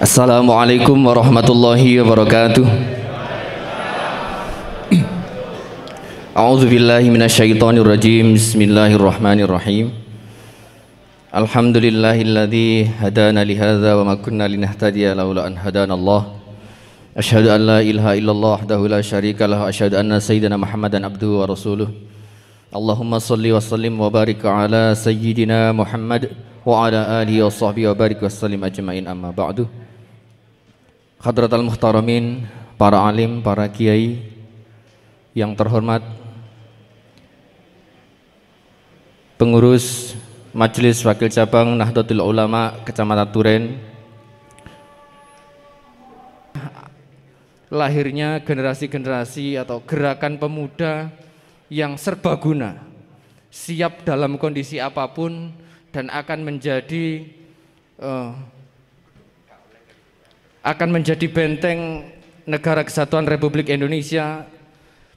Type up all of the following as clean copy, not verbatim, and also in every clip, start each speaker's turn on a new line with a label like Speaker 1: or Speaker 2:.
Speaker 1: Assalamualaikum warahmatullahi wabarakatuh. A'udzu billahi minasyaitonir rajim. Bismillahirrahmanirrahim. Alhamdulillahilladzi hadana li hadza wa ma kunna linahtadiya laula an hadanallah. Asyhadu an la ilaha illallah wahdahu la syarika lahu, asyhadu anna sayyidina Muhammadan abduhu wa rasuluh. Allahumma shalli wa sallim wa barik ala sayyidina Muhammad wa ala alihi wa sahbihi wa barik wa sallim ajma'in, amma ba'du. Hadratal muhtaramin, para alim, para kiai yang terhormat, pengurus Majelis Wakil Cabang Nahdlatul Ulama Kecamatan Turen. Lahirnya generasi-generasi atau gerakan pemuda yang serbaguna, siap dalam kondisi apapun dan akan menjadi benteng negara kesatuan Republik Indonesia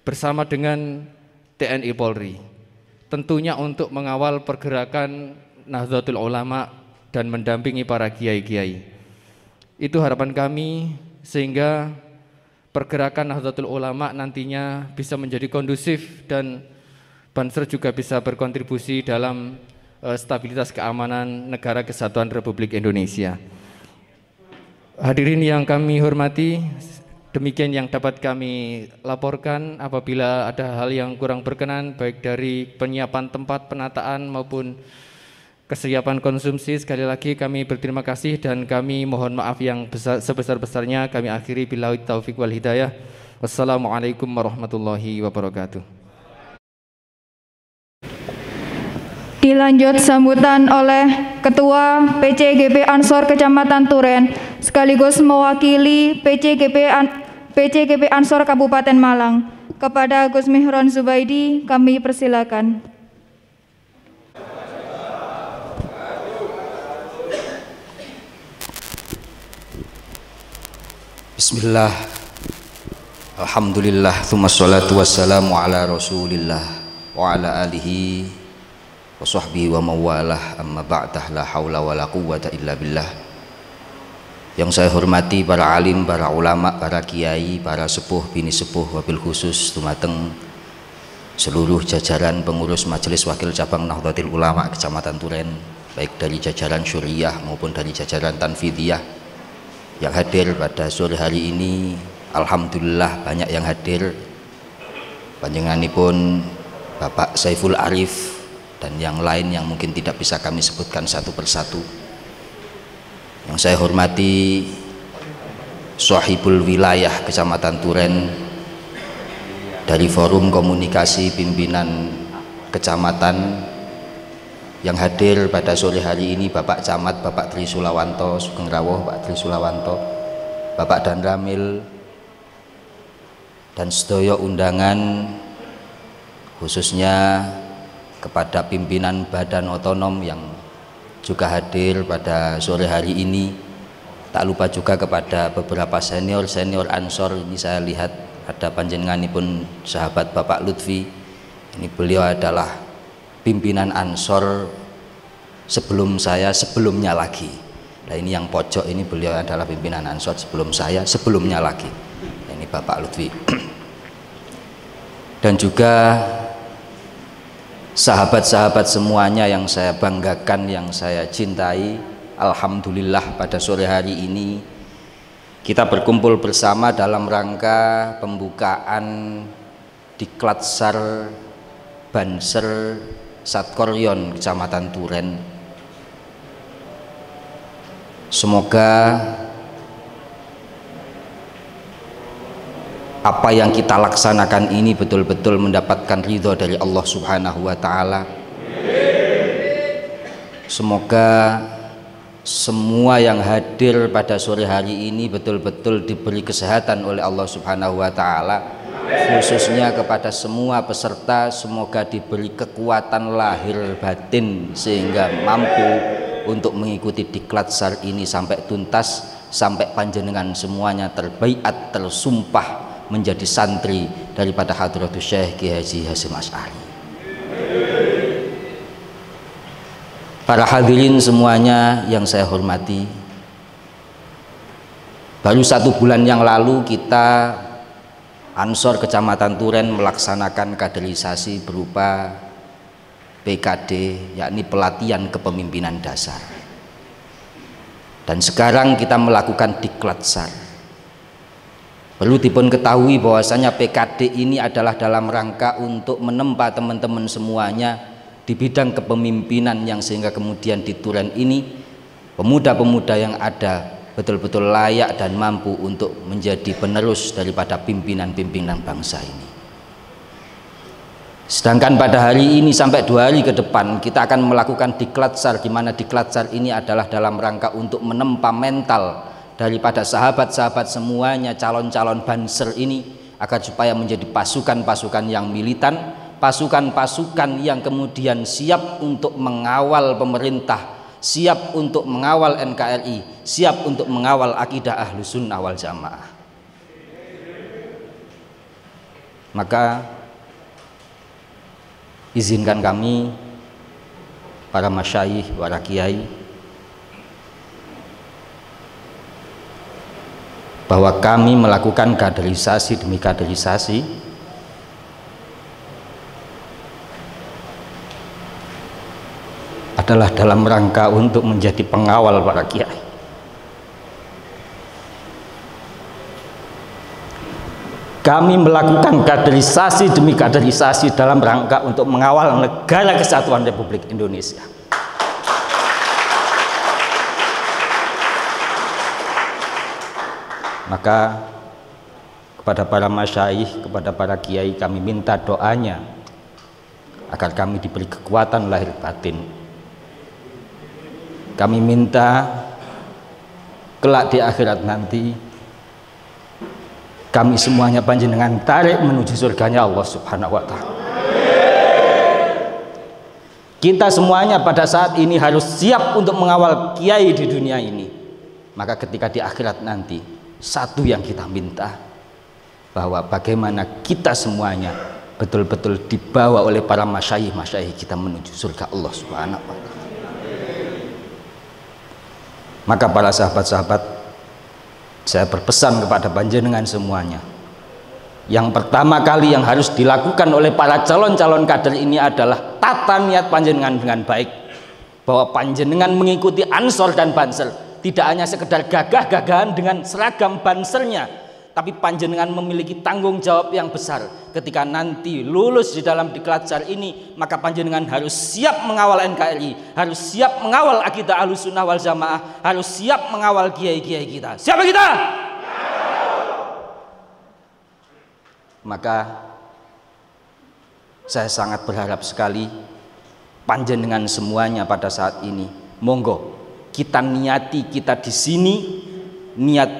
Speaker 1: bersama dengan TNI Polri, tentunya untuk mengawal pergerakan Nahdlatul Ulama dan mendampingi para kiai-kiai. Itu harapan kami, sehingga pergerakan Nahdlatul Ulama nantinya bisa menjadi kondusif dan Banser juga bisa berkontribusi dalam stabilitas keamanan negara kesatuan Republik Indonesia. Hadirin yang kami hormati, demikian yang dapat kami laporkan. Apabila ada hal yang kurang berkenan, baik dari penyiapan tempat, penataan maupun kesiapan konsumsi, sekali lagi kami berterima kasih dan kami mohon maaf yang sebesar-besarnya. Kami akhiri billahi taufiq wal hidayah. Wassalamualaikum warahmatullahi wabarakatuh.
Speaker 2: Dilanjut sambutan oleh Ketua PCGP Ansor Kecamatan Turen sekaligus mewakili PCGP Ansor Kabupaten Malang. Kepada Gus Mihron Zubaidi kami persilakan.
Speaker 3: Bismillah, alhamdulillah, tsumma sholatu wassalamu ala rasulillah wa ala alihi wa sahbihi wa mawalah, amma ba'dah, la hawla wa la quwwata illa billah. Yang saya hormati para alim, para ulama, para kiai, para sepuh, bini sepuh, wabil khusus dumateng seluruh jajaran pengurus Majelis Wakil Cabang Nahdlatul Ulama Kecamatan Turen, baik dari jajaran syuriah maupun dari jajaran tanfidiyah yang hadir pada sore hari ini. Alhamdulillah banyak yang hadir, panjenenganipun Bapak Saiful Arif dan yang lain yang mungkin tidak bisa kami sebutkan satu persatu. Yang saya hormati Sohibul Wilayah Kecamatan Turen dari Forum Komunikasi Pimpinan Kecamatan yang hadir pada sore hari ini, Bapak Camat, Bapak Tri Sulawanto, Sugeng Rawuh, Pak Tri Sulawanto, Bapak Dan Ramil, dan sedaya undangan, khususnya kepada pimpinan badan otonom yang juga hadir pada sore hari ini. Tak lupa juga kepada beberapa senior Ansor. Ini saya lihat ada panjenenganipun sahabat Bapak Lutfi. Ini beliau adalah pimpinan Ansor sebelum saya, sebelumnya lagi. Nah, ini yang pojok ini beliau adalah pimpinan Ansor sebelum saya, sebelumnya lagi. Ini Bapak Lutfi. Dan juga sahabat-sahabat semuanya yang saya banggakan, yang saya cintai. Alhamdulillah pada sore hari ini kita berkumpul bersama dalam rangka pembukaan Diklatsar Banser Satkoryon Kecamatan Turen. Semoga apa yang kita laksanakan ini betul-betul mendapatkan ridho dari Allah Subhanahu wa Ta'ala. Semoga semua yang hadir pada sore hari ini betul-betul diberi kesehatan oleh Allah Subhanahu wa Ta'ala, khususnya kepada semua peserta. Semoga diberi kekuatan lahir batin sehingga mampu untuk mengikuti Diklatsar ini sampai tuntas, sampai panjenengan semuanya terbaiat, tersumpah menjadi santri daripada Hadratus Syekh Kiai Haji Hasyim Asy'ari. Para hadirin semuanya yang saya hormati, Baru 1 bulan yang lalu kita Ansor Kecamatan Turen melaksanakan kaderisasi berupa PKD, yakni pelatihan kepemimpinan dasar. Dan sekarang kita melakukan Diklatsar. Perlu dipun ketahui bahwasanya PKD ini adalah dalam rangka untuk menempa teman-teman semuanya di bidang kepemimpinan, yang sehingga kemudian di Turen ini pemuda-pemuda yang ada betul-betul layak dan mampu untuk menjadi penerus daripada pimpinan-pimpinan bangsa ini. Sedangkan pada hari ini sampai 2 hari ke depan kita akan melakukan Diklatsar, di mana Diklatsar ini adalah dalam rangka untuk menempa mental daripada sahabat-sahabat semuanya, calon-calon Banser ini, agar supaya menjadi pasukan-pasukan yang militan, pasukan-pasukan yang kemudian siap untuk mengawal pemerintah, siap untuk mengawal NKRI, siap untuk mengawal akidah Ahlussunnah wal Jamaah. Maka izinkan kami, para masyayikh, para kiai, bahwa kami melakukan kaderisasi demi kaderisasi adalah dalam rangka untuk menjadi pengawal para kiai. Kami melakukan kaderisasi demi kaderisasi dalam rangka untuk mengawal Negara Kesatuan Republik Indonesia. Maka kepada para masyayikh, kepada para kiai, kami minta doanya agar kami diberi kekuatan lahir batin. Kami minta kelak di akhirat nanti kami semuanya panjenengan tarik menuju surganya Allah Subhanahu wa Ta'ala. Kita semuanya pada saat ini harus siap untuk mengawal kiai di dunia ini. Maka ketika di akhirat nanti, satu yang kita minta, bahwa bagaimana kita semuanya betul-betul dibawa oleh para masyayikh kita menuju surga Allah Subhanahu wa Ta'ala. Maka para sahabat-sahabat, saya berpesan kepada panjenengan semuanya, yang pertama kali yang harus dilakukan oleh para calon-calon kader ini adalah tata niat panjenengan dengan baik, bahwa panjenengan mengikuti Ansor dan Banser tidak hanya sekedar gagah-gagahan dengan seragam Bansernya, tapi panjenengan memiliki tanggung jawab yang besar. Ketika nanti lulus di dalam Diklatsar ini, maka panjenengan harus siap mengawal NKRI, harus siap mengawal akidah Ahlussunnah wal Jamaah, harus siap mengawal kiai-kiai kita. Siapa kita? Maka saya sangat berharap sekali panjenengan semuanya pada saat ini, monggo kita niati, kita di sini niat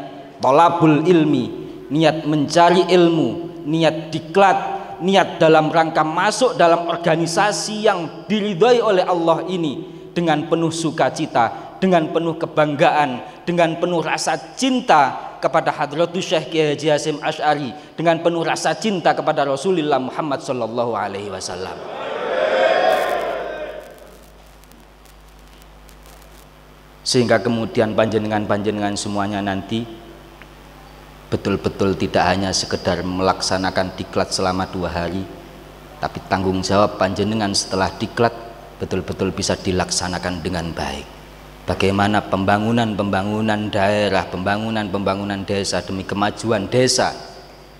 Speaker 3: tolabul ilmi, niat mencari ilmu, niat diklat, niat dalam rangka masuk dalam organisasi yang diridhoi oleh Allah ini dengan penuh sukacita, dengan penuh kebanggaan, dengan penuh rasa cinta kepada Hadratus Syekh Kiai Haji Hasyim Asy'ari, dengan penuh rasa cinta kepada Rasulullah Muhammad sallallahu alaihi wasallam. Sehingga kemudian panjenengan semuanya nanti betul-betul tidak hanya sekedar melaksanakan diklat selama 2 hari, tapi tanggung jawab panjenengan setelah diklat betul-betul bisa dilaksanakan dengan baik. Bagaimana pembangunan daerah, pembangunan desa demi kemajuan desa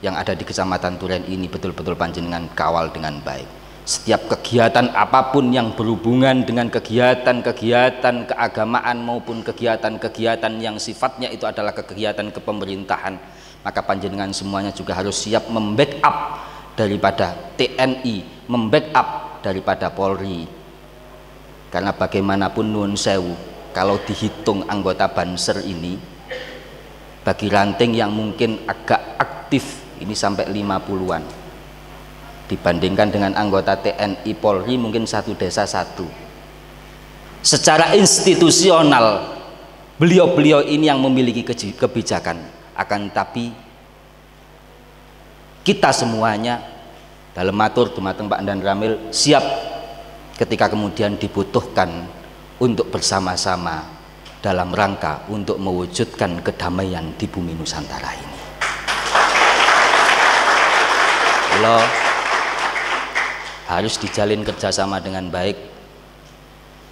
Speaker 3: yang ada di Kecamatan Turen ini betul-betul panjenengan kawal dengan baik. Setiap kegiatan apapun yang berhubungan dengan kegiatan-kegiatan keagamaan maupun kegiatan-kegiatan yang sifatnya itu adalah kegiatan kepemerintahan, maka panjenengan semuanya juga harus siap membackup daripada TNI, membackup daripada Polri. Karena bagaimanapun nuwun sewu, kalau dihitung anggota Banser ini, bagi ranting yang mungkin agak aktif ini sampai 50-an, dibandingkan dengan anggota TNI Polri mungkin satu desa satu. Secara institusional beliau-beliau ini yang memiliki kebijakan, akan tapi kita semuanya dalam matur dumateng Pak Dan Ramil siap ketika kemudian dibutuhkan untuk bersama-sama dalam rangka untuk mewujudkan kedamaian di bumi Nusantara ini. Kalau harus dijalin kerjasama dengan baik.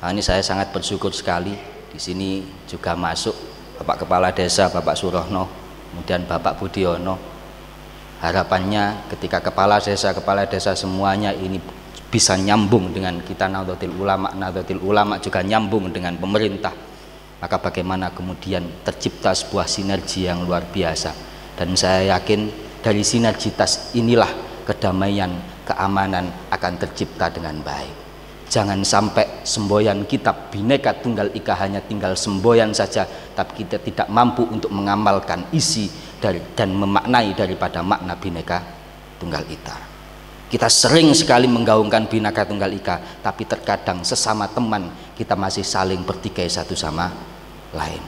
Speaker 3: Nah, ini saya sangat bersyukur sekali. Di sini juga masuk Bapak Kepala Desa, Bapak Surono, kemudian Bapak Budiono. Harapannya ketika kepala desa semuanya ini bisa nyambung dengan kita Nahdlatul Ulama juga nyambung dengan pemerintah. Maka bagaimana kemudian tercipta sebuah sinergi yang luar biasa. Dan saya yakin dari sinergitas inilah kedamaian, keamanan akan tercipta dengan baik. Jangan sampai semboyan kita Bhinneka Tunggal Ika hanya tinggal semboyan saja, tapi kita tidak mampu untuk mengamalkan isi dan memaknai daripada makna Bhinneka Tunggal Ika. Kita sering sekali menggaungkan Bhinneka Tunggal Ika, tapi terkadang sesama teman kita masih saling bertikai satu sama lain.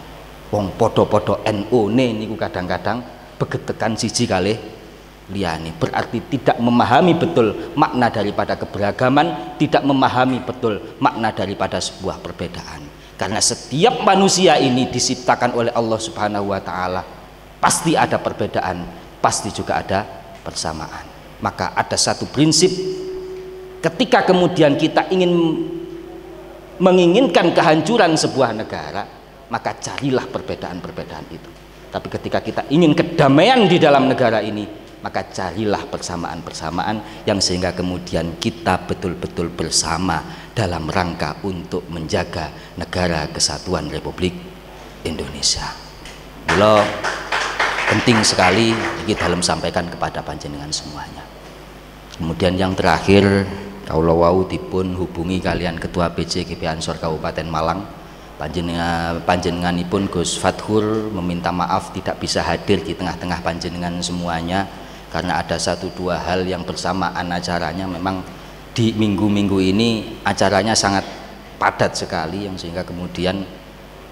Speaker 3: Wong podo-podo NU niku kadang-kadang begetekan siji kalih liyane, berarti tidak memahami betul makna daripada keberagaman, tidak memahami betul makna daripada sebuah perbedaan. Karena setiap manusia ini diciptakan oleh Allah Subhanahu wa taala, pasti ada perbedaan, pasti juga ada persamaan. Maka ada satu prinsip, ketika kemudian kita menginginkan kehancuran sebuah negara, maka carilah perbedaan-perbedaan itu. Tapi ketika kita ingin kedamaian di dalam negara ini, maka carilah persamaan-persamaan yang sehingga kemudian kita betul-betul bersama dalam rangka untuk menjaga negara kesatuan Republik Indonesia. Mula penting sekali iki dalam sampaikan kepada panjenengan semuanya. Kemudian yang terakhir, kawula wau dipun hubungi kalian Ketua PCGP Ansor Kabupaten Malang. Panjenenganipun Gus Fathur meminta maaf tidak bisa hadir di tengah-tengah panjenengan semuanya, karena ada satu dua hal yang bersamaan acaranya. Memang di minggu-minggu ini acaranya sangat padat sekali, yang sehingga kemudian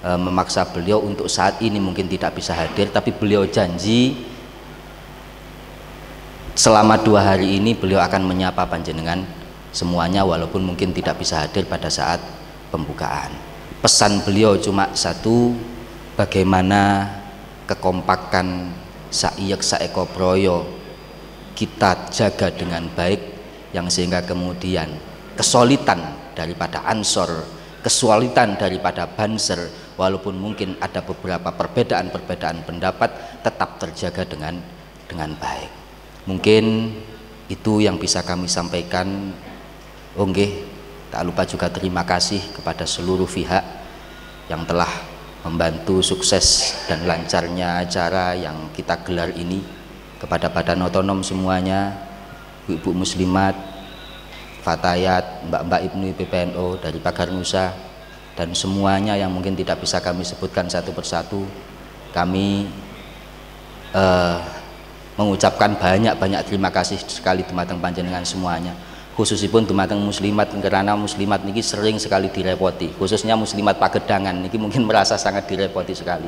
Speaker 3: memaksa beliau untuk saat ini mungkin tidak bisa hadir, tapi beliau janji selama 2 hari ini beliau akan menyapa panjenengan semuanya, walaupun mungkin tidak bisa hadir pada saat pembukaan. Pesan beliau cuma satu, bagaimana kekompakan saiyek saeko proyo kita jaga dengan baik, yang sehingga kemudian kesolidan daripada Ansor, kesolidan daripada Banser, walaupun mungkin ada beberapa perbedaan-perbedaan pendapat, tetap terjaga dengan baik. Mungkin itu yang bisa kami sampaikan. Nggih, tak lupa juga terima kasih kepada seluruh pihak yang telah membantu sukses dan lancarnya acara yang kita gelar ini, kepada badan otonom semuanya, ibu muslimat, fatayat, mbak-mbak Ibnu PPNO dari Pagar Nusa, dan semuanya yang mungkin tidak bisa kami sebutkan satu persatu. Kami mengucapkan banyak-banyak terima kasih sekali dumateng panjenengan semuanya, khususipun dumateng muslimat, karena muslimat niki sering sekali direpoti, khususnya muslimat Pagedangan niki mungkin merasa sangat direpoti sekali.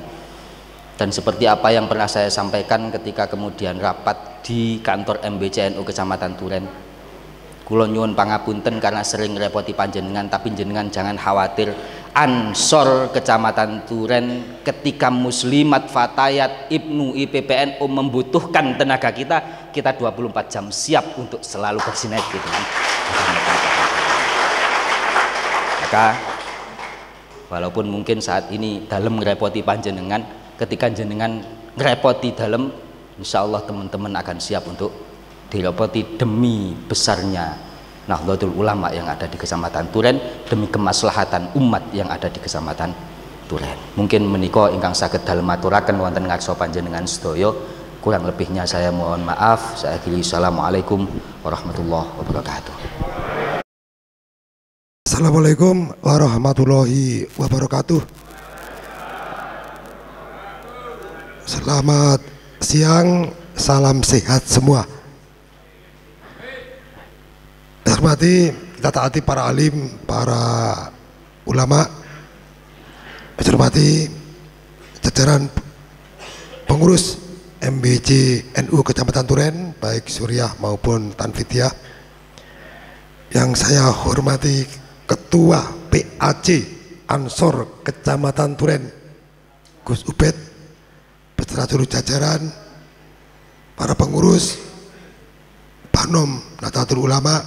Speaker 3: Dan seperti apa yang pernah saya sampaikan ketika kemudian rapat di kantor MBCNU Kecamatan Turen, kula nyuwun pangapunten karena sering repoti panjenengan, tapi jenengan jangan khawatir. Ansor Kecamatan Turen ketika muslimat fatayat Ibnu IPPNU membutuhkan tenaga kita 24 jam siap untuk selalu bersinergi dengan maka walaupun mungkin saat ini dalam ngerepoti panjenengan, ketika jenengan ngerepoti dalam, insya Allah teman-teman akan siap untuk direpoti demi besarnya Nahdlatul Ulama yang ada di Kecamatan Turen, demi kemaslahatan umat yang ada di Kecamatan Turen. Mungkin menika ingkang saged dalem aturaken wonten ngarsa panjenengan sedaya. Kurang lebihnya saya mohon maaf. Saya akhiri. Assalamualaikum warahmatullahi wabarakatuh.
Speaker 4: Assalamualaikum warahmatullahi wabarakatuh. Selamat siang, salam sehat semua. Hormati, kita taati para alim, para ulama, saya hormati jajaran pengurus MBC NU Kecamatan Turen, baik Suriah maupun Tanfidiyah. Yang saya hormati Ketua PAC Ansor Kecamatan Turen, Gus Ubed beserta seluruh jajaran, para pengurus, Banom Nahdlatul Ulama,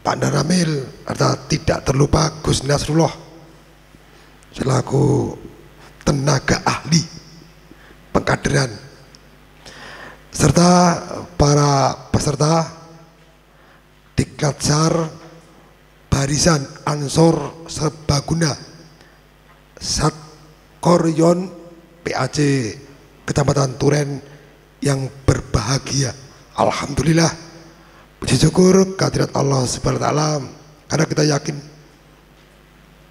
Speaker 4: Pak Naramil, serta tidak terlupa Gus Nasrullah selaku tenaga ahli pengkaderan, serta para peserta Diklat Barisan Ansor Serbaguna Satkoryon PAC Kecamatan Turen yang berbahagia. Alhamdulillah, puji syukur kehadirat Allah Subhanahu wa taala, karena kita yakin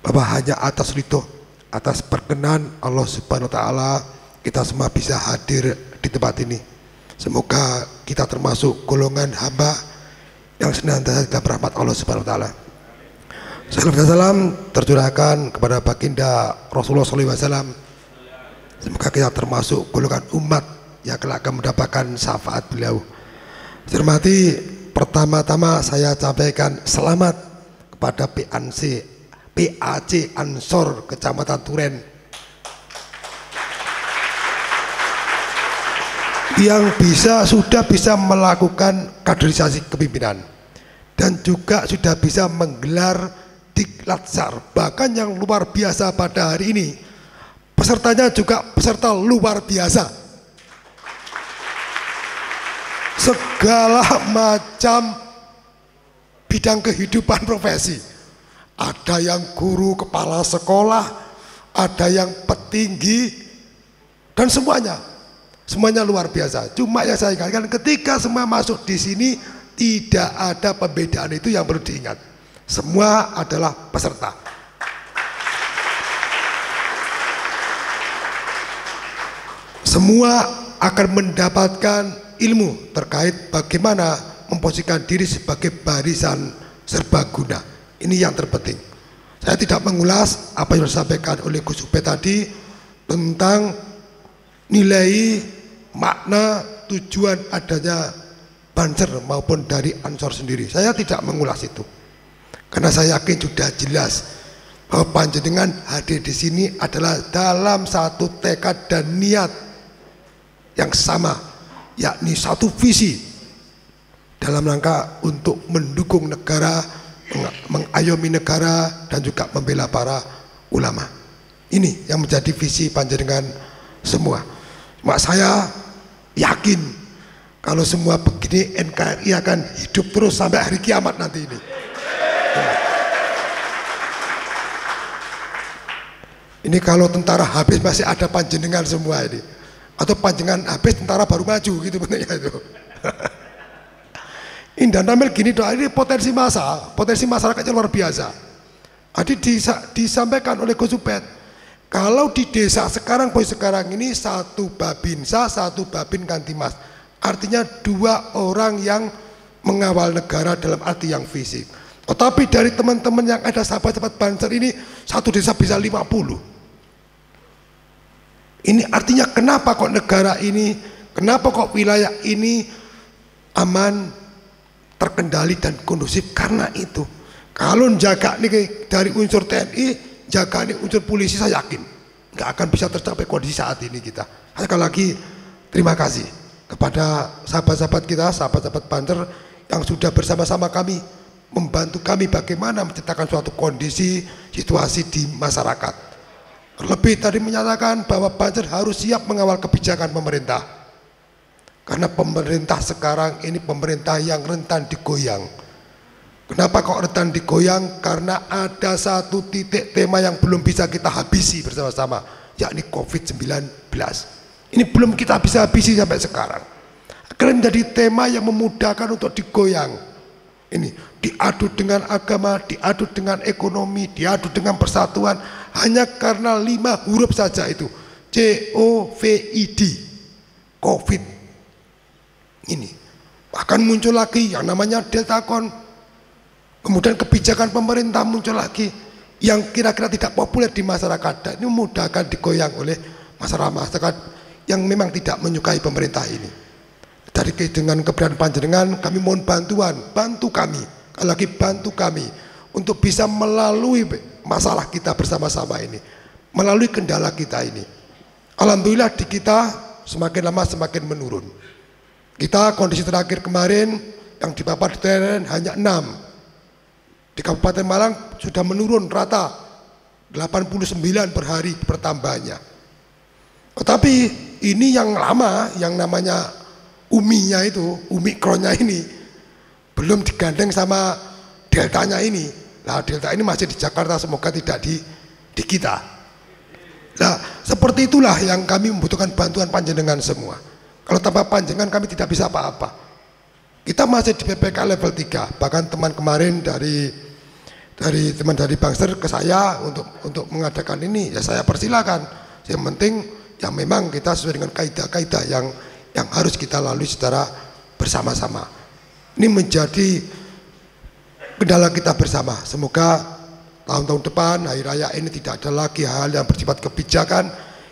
Speaker 4: bahwa hanya atas ridho, atas perkenan Allah Subhanahu wa taala kita semua bisa hadir di tempat ini. Semoga kita termasuk golongan hamba yang senantiasa dalam rahmat Allah Subhanahu wa taala. Salam dan salam tercurahkan kepada baginda Rasulullah SAW. Semoga kita termasuk golongan umat yang kelak akan mendapatkan syafaat beliau. Saya hormati, pertama-tama saya sampaikan selamat kepada PAC Ansor Kecamatan Turen yang sudah bisa melakukan kaderisasi kepimpinan dan juga sudah bisa menggelar Diklat. Bahkan yang luar biasa pada hari ini, pesertanya juga peserta luar biasa, segala macam bidang kehidupan profesi. Ada yang guru kepala sekolah, ada yang petinggi, dan semuanya luar biasa. Cuma yang saya ingatkan, ketika semua masuk di sini tidak ada pembedaan, itu yang perlu diingat. Semua adalah peserta. Semua akan mendapatkan ilmu terkait bagaimana memposisikan diri sebagai barisan serbaguna. Ini yang terpenting. Saya tidak mengulas apa yang disampaikan oleh Gus Ubed tadi tentang nilai, makna, tujuan adanya Banser maupun dari Ansor sendiri. Saya tidak mengulas itu, karena saya yakin sudah jelas bahwa panjenengan hadir di sini adalah dalam satu tekad dan niat yang sama, yakni satu visi dalam rangka untuk mendukung negara, mengayomi negara, dan juga membela para ulama. Ini yang menjadi visi panjenengan semua. Cuma saya yakin kalau semua begini, NKRI akan hidup terus sampai hari kiamat nanti ini. Ini kalau tentara habis masih ada panjenengan semua ini, atau panjenengan habis tentara baru maju gitu bentuknya itu. Indah namel gini doa, ini potensi masyarakatnya luar biasa. Tadi disampaikan oleh Gus Ubed, kalau di desa sekarang ini satu babinsa, satu babin kantimas, artinya 2 orang yang mengawal negara dalam arti yang fisik. Tetapi dari teman-teman yang ada sahabat-sahabat Banser ini, satu desa bisa 50. Ini artinya kenapa kok negara ini, kenapa kok wilayah ini aman, terkendali dan kondusif? Karena itu. Kalau jaga nih dari unsur TNI, jaga nih unsur polisi, saya yakin nggak akan bisa tercapai kondisi saat ini kita. Sekali lagi terima kasih kepada sahabat-sahabat kita, sahabat-sahabat Banser yang sudah bersama-sama kami membantu kami bagaimana menciptakan suatu kondisi situasi di masyarakat. Lebih tadi menyatakan bahwa Banser harus siap mengawal kebijakan pemerintah, karena pemerintah sekarang ini pemerintah yang rentan digoyang. Kenapa kok rentan digoyang? Karena ada satu titik tema yang belum bisa kita habisi bersama-sama, yakni COVID-19. Ini belum kita bisa habisi sampai sekarang. Akan menjadi tema yang memudahkan untuk digoyang. Ini diadu dengan agama, diadu dengan ekonomi, diadu dengan persatuan, hanya karena 5 huruf saja itu, COVID, COVID. Ini akan muncul lagi yang namanya Deltacon. Kemudian kebijakan pemerintah muncul lagi yang kira-kira tidak populer di masyarakat, dan ini memudahkan digoyang oleh masyarakat yang memang tidak menyukai pemerintah ini. Dari dengan keberadaan panjenengan, kami mohon bantuan, bantu kami, lagi bantu kami untuk bisa melalui masalah kita bersama-sama ini, melalui kendala kita ini. Alhamdulillah di kita semakin lama semakin menurun. Kita kondisi terakhir kemarin yang di Bapak Deten hanya 6. Di Kabupaten Malang sudah menurun rata 89 per hari pertambahannya. Tetapi ini yang lama, yang namanya Umi-nya itu, Omikronnya ini belum digandeng sama Deltanya ini. Nah, Delta ini masih di Jakarta, semoga tidak di kita. Nah, seperti itulah yang kami membutuhkan bantuan panjenengan semua. Kalau tanpa panjenengan kami tidak bisa apa-apa. Kita masih di PPK level 3. Bahkan teman kemarin dari teman dari Bangster ke saya untuk mengadakan ini, ya saya persilakan. Yang penting yang memang kita sesuai dengan kaidah-kaidah yang harus kita lalui secara bersama-sama. Ini menjadi kendala kita bersama. Semoga tahun-tahun depan hari raya ini tidak ada lagi hal yang bersifat kebijakan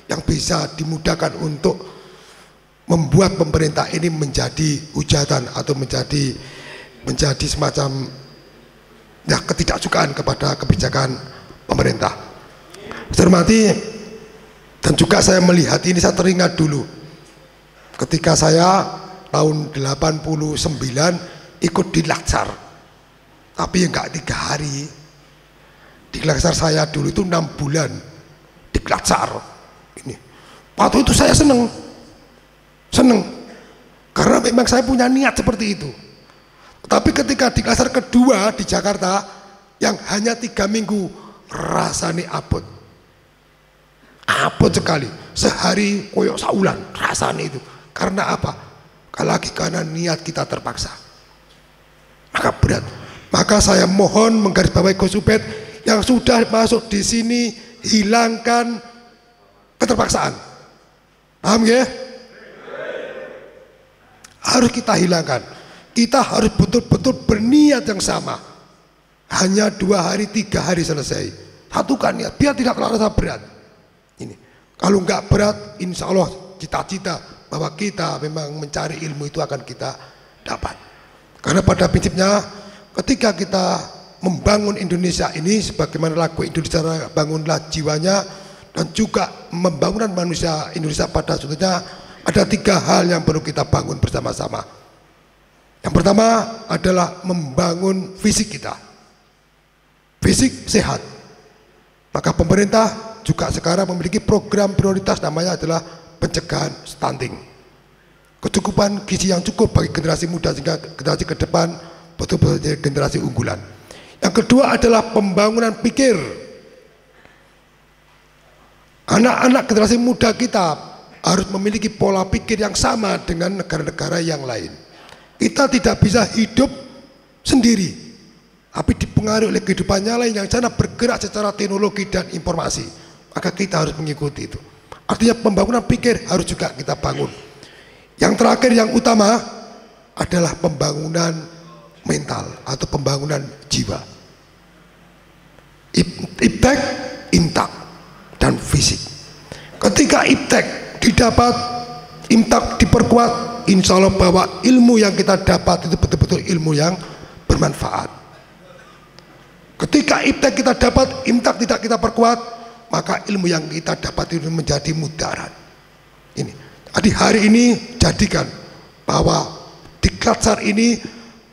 Speaker 4: yang bisa dimudahkan untuk membuat pemerintah ini menjadi hujatan atau menjadi semacam ya ketidaksukaan kepada kebijakan pemerintah. Saya hormati, dan juga saya melihat ini, saya teringat dulu ketika saya tahun 89 ikut di Laksar, tapi enggak 3 hari. Di Laksar saya dulu itu 6 bulan di Laksar ini. Waktu itu saya seneng karena memang saya punya niat seperti itu. Tapi ketika di Laksar kedua di Jakarta yang hanya 3 minggu, rasanya abot sekali, sehari koyok saulan rasanya itu. Karena apa? Lagi karena niat kita terpaksa, maka berat. Maka saya mohon menggarisbawahi Gus Ubed yang sudah masuk di sini, hilangkan keterpaksaan. Paham ya? Harus kita hilangkan. Kita harus betul-betul berniat yang sama. Hanya 2 hari, 3 hari selesai. Satukan niat, biar tidak terasa berat. Ini, kalau nggak berat, insya Allah cita-cita bahwa kita memang mencari ilmu itu akan kita dapat. Karena pada prinsipnya, ketika kita membangun Indonesia ini, sebagaimana lagu Indonesia bangunlah jiwanya, dan juga membangun manusia Indonesia pada sudutnya, ada 3 hal yang perlu kita bangun bersama-sama. Yang pertama adalah membangun fisik kita, fisik sehat. Maka pemerintah juga sekarang memiliki program prioritas, namanya adalah pencegahan stunting, kecukupan gizi yang cukup bagi generasi muda sehingga generasi ke depan betul-betul jadi generasi unggulan. Yang kedua adalah pembangunan pikir. Anak-anak generasi muda kita harus memiliki pola pikir yang sama dengan negara-negara yang lain. Kita tidak bisa hidup sendiri, tapi dipengaruhi oleh kehidupan yang lain yang sana bergerak secara teknologi dan informasi. Maka kita harus mengikuti itu. Artinya pembangunan pikir harus juga kita bangun. Yang terakhir yang utama adalah pembangunan mental atau pembangunan jiwa. Iptek, intak, dan fisik. Ketika iptek didapat, imtak diperkuat, insya Allah bahwa ilmu yang kita dapat itu betul-betul ilmu yang bermanfaat. Ketika iptek kita dapat, imtak tidak kita perkuat, maka ilmu yang kita dapat itu menjadi mudarat. Ini. Jadi hari ini jadikan bahwa di Laksar ini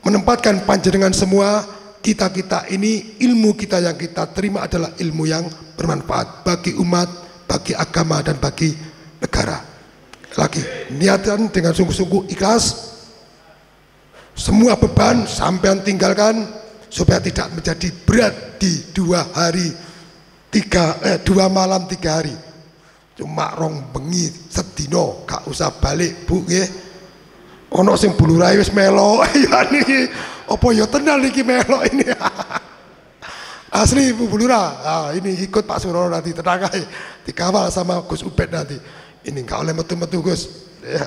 Speaker 4: menempatkan panjenengan semua, kita ini ilmu kita yang kita terima adalah ilmu yang bermanfaat bagi umat, bagi agama, dan bagi negara. Lagi niatan dengan sungguh-sungguh ikhlas, semua beban sampean tinggalkan supaya tidak menjadi berat di 2 malam 3 hari. Cuma rong bengi sedino gak usah balik bu nggih. Ono sing bulurai wis melo ya niki. Apa ya tenan iki melo ini. Asli Bu Bulura. Nah, ini ikut Pak Surono nanti, tenang aja. Dikawal sama Gus Ubed nanti. Ini enggak oleh metu-metu Gus. Ya.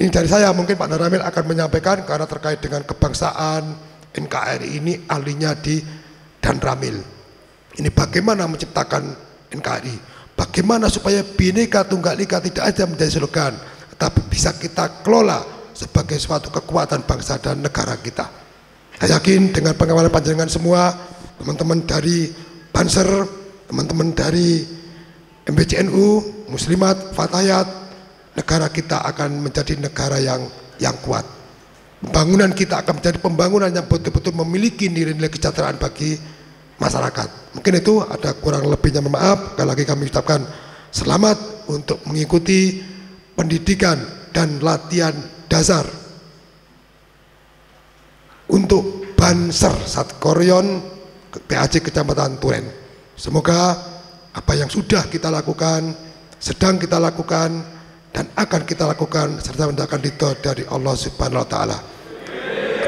Speaker 4: Ini dari saya, mungkin Pak Naramil akan menyampaikan karena terkait dengan kebangsaan NKRI ini ahlinya di Dan Ramil. Ini bagaimana menciptakan NKRI, bagaimana supaya Bhinneka Tunggal Ika tidak aja menjadi slogan, tapi bisa kita kelola sebagai suatu kekuatan bangsa dan negara kita. Saya yakin dengan pengawalan panjenengan semua, teman-teman dari Banser, teman-teman dari MBCNU, Muslimat, Fatayat, negara kita akan menjadi negara yang kuat. Pembangunan kita akan menjadi pembangunan yang betul-betul memiliki nilai-nilai kesejahteraan bagi masyarakat. Mungkin itu ada kurang lebihnya, maaf. Sekali lagi kami ucapkan selamat untuk mengikuti pendidikan dan latihan dasar untuk Banser Satkoryon PAC Kecamatan Turen. Semoga apa yang sudah kita lakukan, sedang kita lakukan, dan akan kita lakukan serta mendatangkan ridho dari Allah Subhanahu wa taala.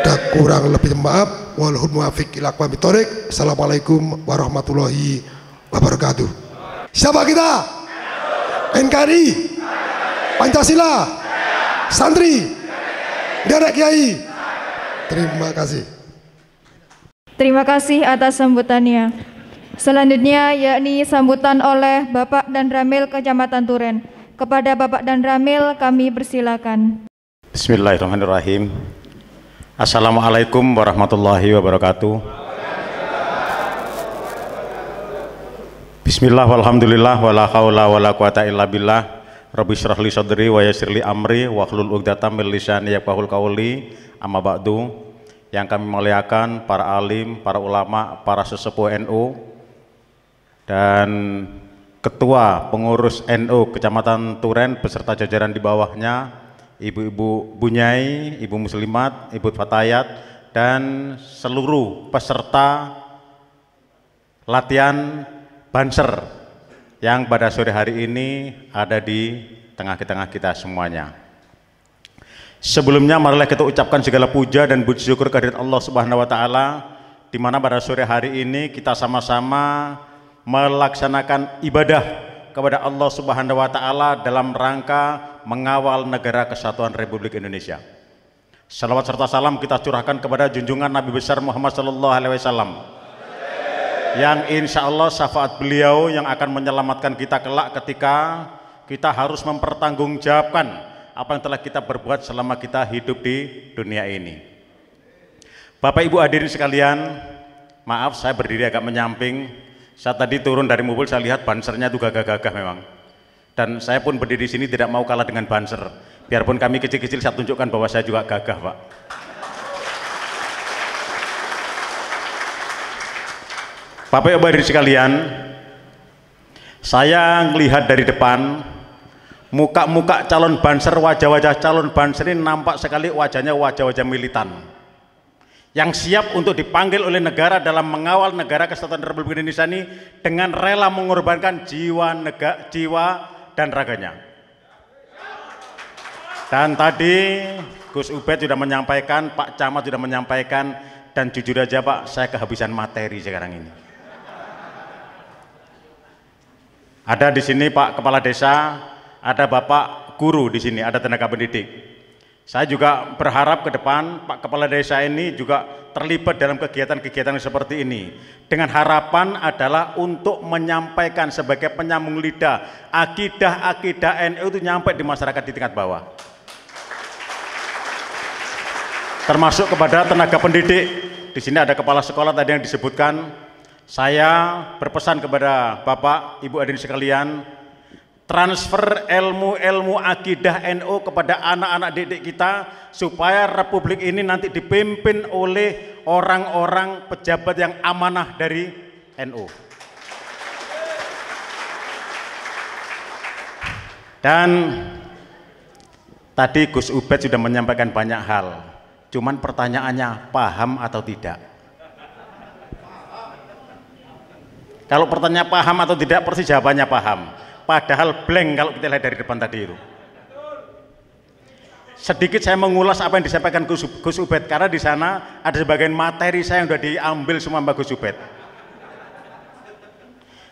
Speaker 4: Ada kurang lebih maaf, wallahul muwaffiq ila aqwamit thoriq. Assalamualaikum warahmatullahi wabarakatuh. Siapa kita? NKRI, Pancasila, santri, derek kiai. Terima kasih.
Speaker 2: Terima kasih atas sambutannya. Selanjutnya yakni sambutan oleh Bapak Dan Ramil Kecamatan Turen. Kepada Bapak Dan Ramil kami persilakan.
Speaker 5: Bismillahirrahmanirrahim. Assalamualaikum warahmatullahi wabarakatuh. Bismillah walhamdulillah wala haula wala quwata illa billah. Rabbi shrah li sadri wa yassir li amri wahlul 'uqdatam min lisani yafqahul qawli. Amma ba'du. Yang kami muliakan para alim, para ulama, para sesepuh NU dan Ketua Pengurus NU Kecamatan Turen beserta jajaran di bawahnya, Ibu-ibu Bunyai, Ibu Muslimat, Ibu Fatayat, dan seluruh peserta latihan Banser yang pada sore hari ini ada di tengah-tengah kita semuanya. Sebelumnya marilah kita ucapkan segala puja dan puji syukur kehadirat Allah Subhanahu wa taala, di mana pada sore hari ini kita sama-sama melaksanakan ibadah kepada Allah Subhanahu wa taala dalam rangka mengawal negara kesatuan Republik Indonesia. Salawat serta salam kita curahkan kepada junjungan Nabi besar Muhammad sallallahu alaihi wasallam, yang insya Allah syafaat beliau yang akan menyelamatkan kita kelak ketika kita harus mempertanggungjawabkan apa yang telah kita berbuat selama kita hidup di dunia ini. Bapak Ibu hadirin sekalian, maaf saya berdiri agak menyamping. Saat tadi turun dari mobil saya lihat bansernya itu gagah-gagah memang. Dan saya pun berdiri di sini tidak mau kalah dengan banser. Biarpun kami kecil-kecil, saya tunjukkan bahwa saya juga gagah, Pak. Bapak Ibu hadirin sekalian, saya melihat dari depan muka-muka calon banser, wajah-wajah calon banser ini nampak sekali wajahnya wajah-wajah militan yang siap untuk dipanggil oleh negara dalam mengawal negara kesatuan Republik Indonesia ini dengan rela mengorbankan jiwa dan raganya. Dan tadi Gus Ubed sudah menyampaikan, Pak Camat sudah menyampaikan, dan jujur aja Pak, saya kehabisan materi sekarang ini. Ada di sini Pak Kepala Desa, ada Bapak Guru di sini, ada tenaga pendidik. Saya juga berharap ke depan Pak Kepala Desa ini juga terlibat dalam kegiatan-kegiatan seperti ini, dengan harapan adalah untuk menyampaikan sebagai penyambung lidah akidah-akidah NU itu nyampe di masyarakat di tingkat bawah, termasuk kepada tenaga pendidik. Di sini ada kepala sekolah tadi yang disebutkan. Saya berpesan kepada Bapak Ibu hadirin sekalian, transfer ilmu-ilmu akidah NU kepada anak-anak didik kita supaya Republik ini nanti dipimpin oleh orang-orang pejabat yang amanah dari NU. Dan tadi Gus Ubed sudah menyampaikan banyak hal, cuman pertanyaannya paham atau tidak? Kalau pertanyaan paham atau tidak, pasti jawabannya paham. Padahal blank kalau kita lihat dari depan tadi itu. Sedikit saya mengulas apa yang disampaikan Gus Ubed, karena di sana ada sebagian materi saya yang sudah diambil semua Mbak Gus Ubed.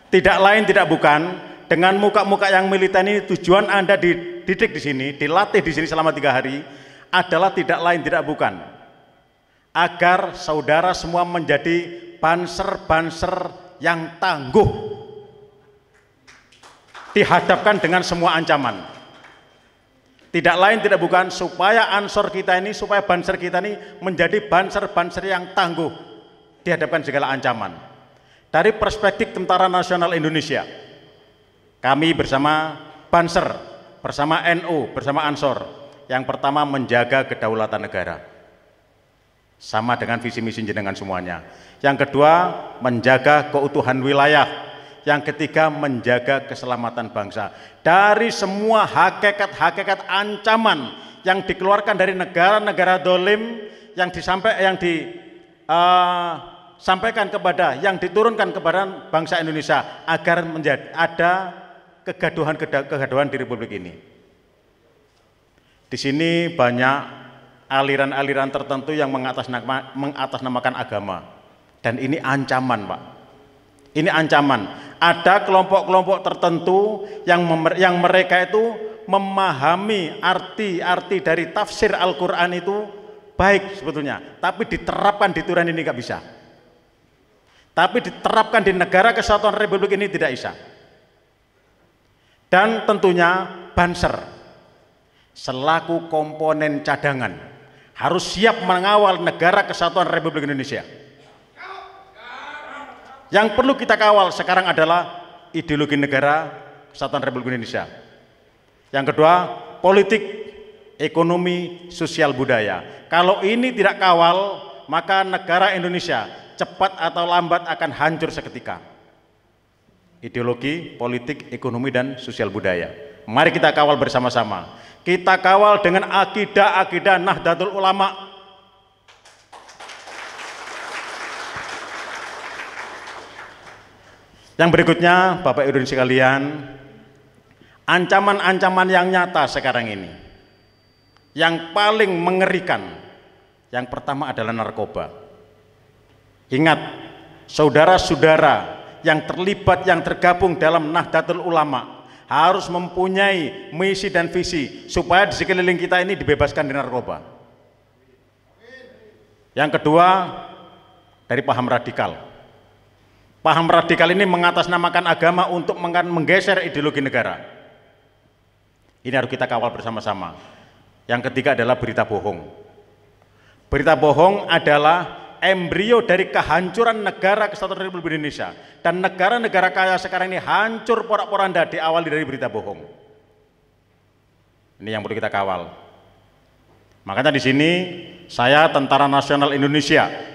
Speaker 5: Tidak lain tidak bukan, dengan muka-muka yang militan ini tujuan Anda dididik di sini, dilatih di sini selama 3 hari adalah tidak lain tidak bukan, agar saudara semua menjadi banser-banser yang tangguh dihadapkan dengan semua ancaman. Tidak lain tidak bukan supaya ansor kita ini, supaya banser kita ini menjadi banser-banser yang tangguh dihadapkan segala ancaman. dari perspektif Tentara Nasional Indonesia, kami bersama Banser, bersama NU, bersama Ansor, yang pertama menjaga kedaulatan negara, sama dengan visi misi jenengan semuanya. Yang kedua, menjaga keutuhan wilayah. Yang ketiga, menjaga keselamatan bangsa dari semua hakikat-hakikat ancaman yang dikeluarkan dari negara-negara dolim, yang disampaikan kepada, yang diturunkan kepada bangsa Indonesia, agar ada kegaduhan di Republik ini. Di sini banyak aliran-aliran tertentu yang mengatasnamakan agama, dan ini ancaman, Pak. Ini ancaman. Ada kelompok-kelompok tertentu yang mereka itu memahami arti dari tafsir Al-Quran itu baik sebetulnya, tapi diterapkan di Turan ini nggak bisa. Tapi diterapkan di negara kesatuan Republik ini tidak bisa. Dan tentunya Banser selaku komponen cadangan harus siap mengawal negara kesatuan Republik Indonesia. Yang perlu kita kawal sekarang adalah ideologi negara kesatuan Republik Indonesia. Yang kedua, politik, ekonomi, sosial, budaya. Kalau ini tidak kawal, maka negara Indonesia cepat atau lambat akan hancur seketika. Ideologi, politik, ekonomi, dan sosial budaya. Mari kita kawal bersama-sama. Kita kawal dengan akidah Nahdlatul Ulama. Yang berikutnya, Bapak Ibu sekalian, ancaman-ancaman yang nyata sekarang ini, yang paling mengerikan, yang pertama adalah narkoba. Ingat, saudara-saudara yang terlibat, yang tergabung dalam Nahdlatul Ulama harus mempunyai misi dan visi supaya di sekeliling kita ini dibebaskan dari narkoba. Yang kedua, dari paham radikal. Paham radikal ini mengatasnamakan agama untuk menggeser ideologi negara. Ini harus kita kawal bersama-sama. Yang ketiga adalah berita bohong. Berita bohong adalah embrio dari kehancuran negara kesatuan Republik Indonesia, dan negara-negara kaya sekarang ini hancur porak-poranda diawali dari berita bohong. Ini yang perlu kita kawal. Makanya di sini saya Tentara Nasional Indonesia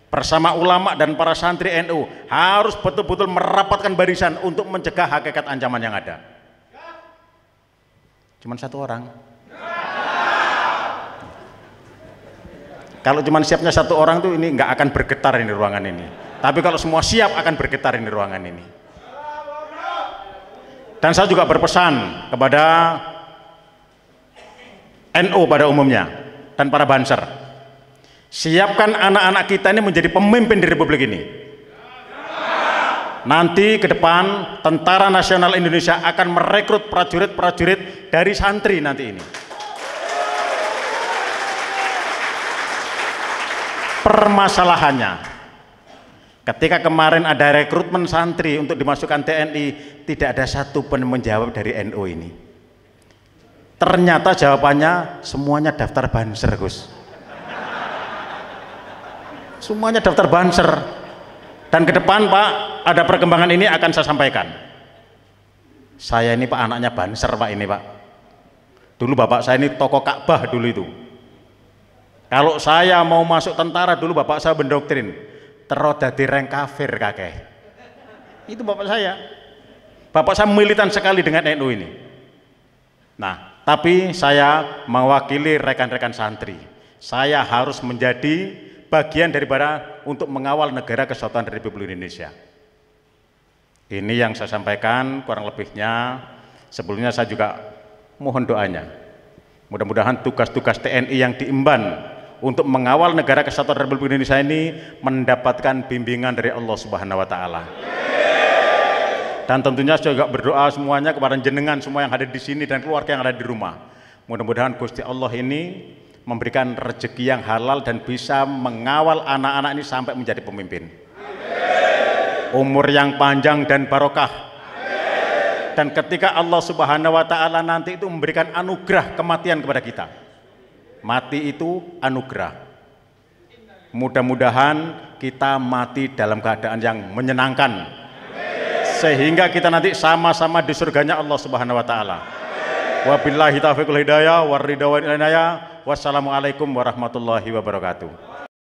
Speaker 5: bersama ulama dan para santri NU harus betul-betul merapatkan barisan untuk mencegah hakikat ancaman yang ada. Cuman satu orang. Kalau cuma siapnya satu orang tuh ini nggak akan bergetar ini ruangan ini. Tapi kalau semua siap akan bergetar ini ruangan ini. Dan saya juga berpesan kepada NU pada umumnya dan para Banser, siapkan anak-anak kita ini menjadi pemimpin di Republik ini. Nanti ke depan Tentara Nasional Indonesia akan merekrut prajurit-prajurit dari santri nanti ini. Permasalahannya, ketika kemarin ada rekrutmen santri untuk dimasukkan TNI, tidak ada satu pun menjawab dari NU ini. Ternyata jawabannya semuanya daftar Banser, Gus. Semuanya daftar Banser. Dan ke depan, Pak, ada perkembangan ini akan saya sampaikan. Saya ini Pak anaknya Banser, Pak, ini Pak. Dulu bapak saya ini tokoh Ka'bah dulu itu. Kalau saya mau masuk tentara dulu bapak saya mendoktrin terus dadi reng kafir kakek. Itu bapak saya. Bapak saya militan sekali dengan NU ini. Nah, tapi saya mewakili rekan-rekan santri. Saya harus menjadi bagian daripada untuk mengawal negara kesatuan Republik Indonesia. Ini yang saya sampaikan kurang lebihnya. Sebelumnya saya juga mohon doanya. Mudah-mudahan tugas-tugas TNI yang diemban untuk mengawal negara kesatuan Republik Indonesia ini mendapatkan bimbingan dari Allah Subhanahu wa Ta'ala. Dan tentunya saya juga berdoa semuanya kepada jenengan semua yang ada di sini dan keluarga yang ada di rumah. Mudah-mudahan Gusti Allah ini memberikan rezeki yang halal dan bisa mengawal anak-anak ini sampai menjadi pemimpin. Umur yang panjang dan barokah. Dan ketika Allah Subhanahu wa Ta'ala nanti itu memberikan anugerah kematian kepada kita, mati itu anugerah. Mudah-mudahan kita mati dalam keadaan yang menyenangkan, sehingga kita nanti sama-sama di surganya Allah Subhanahu wa taala. Wabillahi taufiq wal hidayah war ridha wal inayah. Wassalamualaikum warahmatullahi wabarakatuh.